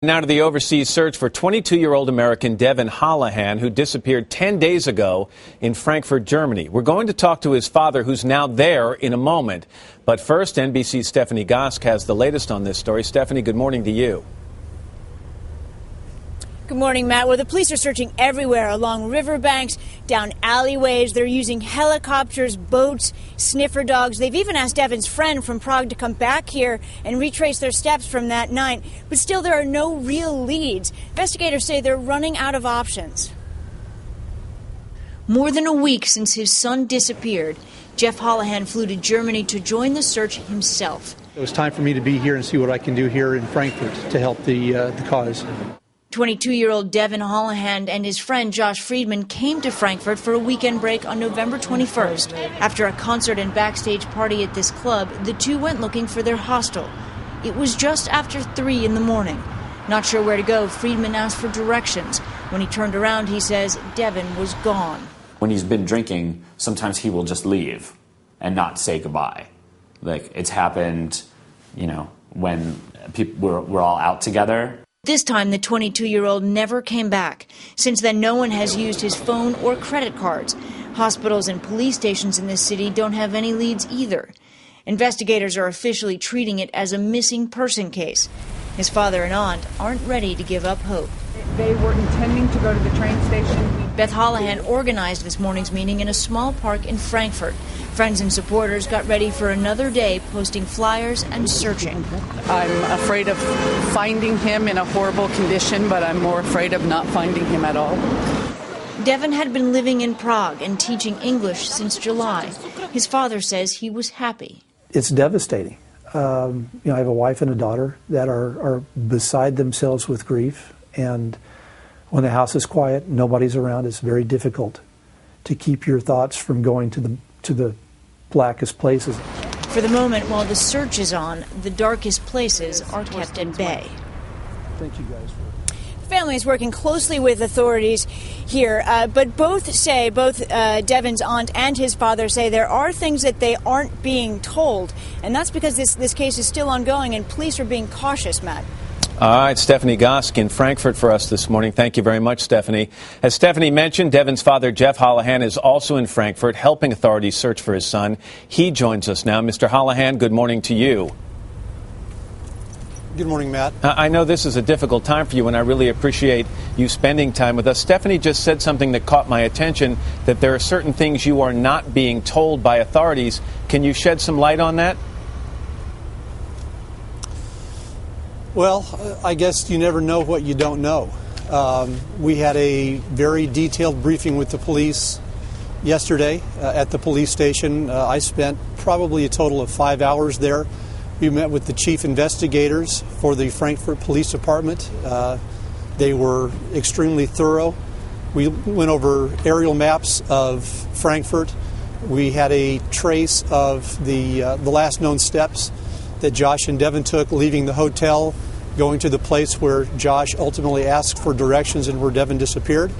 Now to the overseas search for 22-year-old American Devon Hollahan, who disappeared 10 days ago in Frankfurt, Germany. We're going to talk to his father, who's now there, in a moment. But first, NBC's Stephanie Gosk has the latest on this story. Stephanie, good morning to you. Good morning, Matt. Well, the police are searching everywhere, along riverbanks, down alleyways. They're using helicopters, boats, sniffer dogs. They've even asked Devon's friend from Prague to come back here and retrace their steps from that night. But still, there are no real leads. Investigators say they're running out of options. More than a week since his son disappeared, Jeff Hollahan flew to Germany to join the search himself. It was time for me to be here and see what I can do here in Frankfurt to help the cause. 22-year-old Devon Hollahan and his friend Josh Friedman came to Frankfurt for a weekend break on November 21st. After a concert and backstage party at this club, the two went looking for their hostel. It was just after 3 in the morning. Not sure where to go, Friedman asked for directions. When he turned around, he says Devon was gone. When he's been drinking, sometimes he will just leave and not say goodbye. Like, it's happened, when we're all out together. This time, the 22-year-old never came back. Since then, no one has used his phone or credit cards. Hospitals and police stations in this city don't have any leads either. Investigators are officially treating it as a missing person case. His father and aunt aren't ready to give up hope. They were intending to go to the train station. Beth Hollahan organized this morning's meeting in a small park in Frankfurt. Friends and supporters got ready for another day, posting flyers and searching. I'm afraid of finding him in a horrible condition, but I'm more afraid of not finding him at all. Devon had been living in Prague and teaching English since July. His father says he was happy. It's devastating. I have a wife and a daughter that are beside themselves with grief, and when the house is quiet, nobody's around, it's very difficult to keep your thoughts from going to the blackest places. For the moment, while the search is on, the darkest places are kept at bay. Thank you guys for... The family is working closely with authorities here, but both Devon's aunt and his father say there are things that they aren't being told, and that's because this case is still ongoing and police are being cautious, Matt. All right, Stephanie Gosk in Frankfurt for us this morning. Thank you very much, Stephanie. As Stephanie mentioned, Devon's father, Jeff Hollahan, is also in Frankfurt helping authorities search for his son. He joins us now. Mr. Hollahan, good morning to you. Good morning, Matt. I know this is a difficult time for you, and I really appreciate you spending time with us. Stephanie just said something that caught my attention, that there are certain things you are not being told by authorities. Can you shed some light on that? Well, I guess you never know what you don't know. We had a very detailed briefing with the police yesterday at the police station. I spent probably a total of 5 hours there. We met with the chief investigators for the Frankfurt Police Department. They were extremely thorough. We went over aerial maps of Frankfurt. We had a trace of the last known steps that Josh and Devon took, leaving the hotel, going to the place where Josh ultimately asked for directions and where Devon disappeared.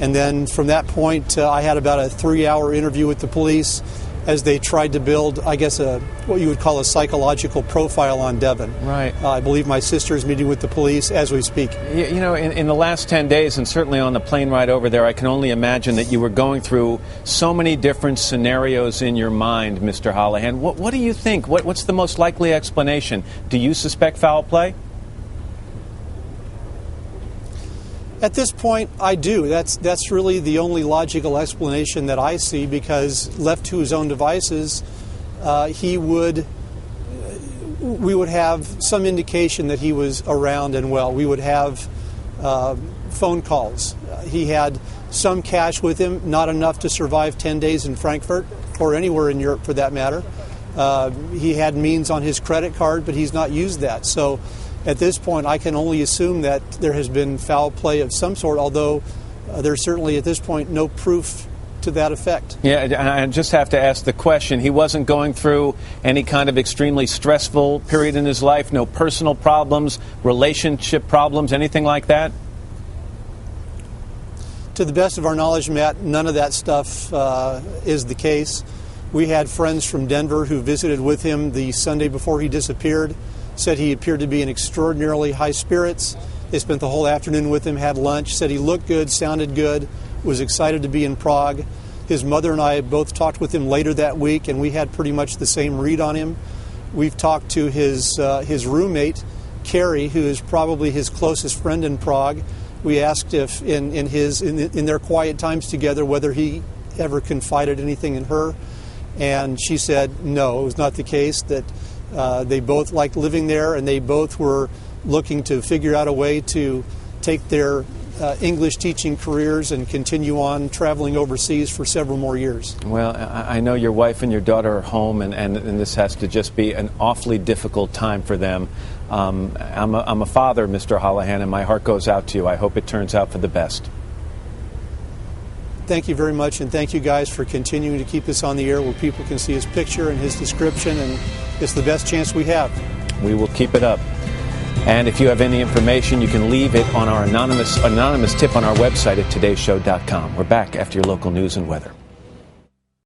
And then from that point, I had about a 3-hour interview with the police as they tried to build, I guess, what you would call a psychological profile on Devon. Right. I believe my sister is meeting with the police as we speak. In the last 10 days, and certainly on the plane ride over there, I can only imagine that you were going through so many different scenarios in your mind, Mr. Hollahan. What do you think? What's the most likely explanation? Do you suspect foul play? At this point, I do. That's really the only logical explanation that I see, because left to his own devices, we would have some indication that he was around and well. We would have phone calls. He had some cash with him, not enough to survive 10 days in Frankfurt or anywhere in Europe for that matter. He had means on his credit card, but he's not used that. So at this point, I can only assume that there has been foul play of some sort, although there's certainly at this point no proof to that effect. Yeah, and I just have to ask the question. He wasn't going through any kind of extremely stressful period in his life, no personal problems, relationship problems, anything like that? To the best of our knowledge, Matt, none of that stuff is the case. We had friends from Denver who visited with him the Sunday before he disappeared. said he appeared to be in extraordinarily high spirits. They spent the whole afternoon with him, had lunch, said he looked good, sounded good, was excited to be in Prague. His mother and I both talked with him later that week, and we had pretty much the same read on him. We've talked to his roommate, Carrie, who is probably his closest friend in Prague. We asked if in their quiet times together whether he ever confided anything in her, and she said no, it was not the case, that they both liked living there, and they both were looking to figure out a way to take their English teaching careers and continue on traveling overseas for several more years. Well, I know your wife and your daughter are home, and this has to just be an awfully difficult time for them. I'm a father, Mr. Hollahan, and my heart goes out to you. I hope it turns out for the best. Thank you very much, and thank you guys for continuing to keep this on the air where people can see his picture and his description, and it's the best chance we have. We will keep it up. And if you have any information, you can leave it on our anonymous tip on our website at todayshow.com. We're back after your local news and weather.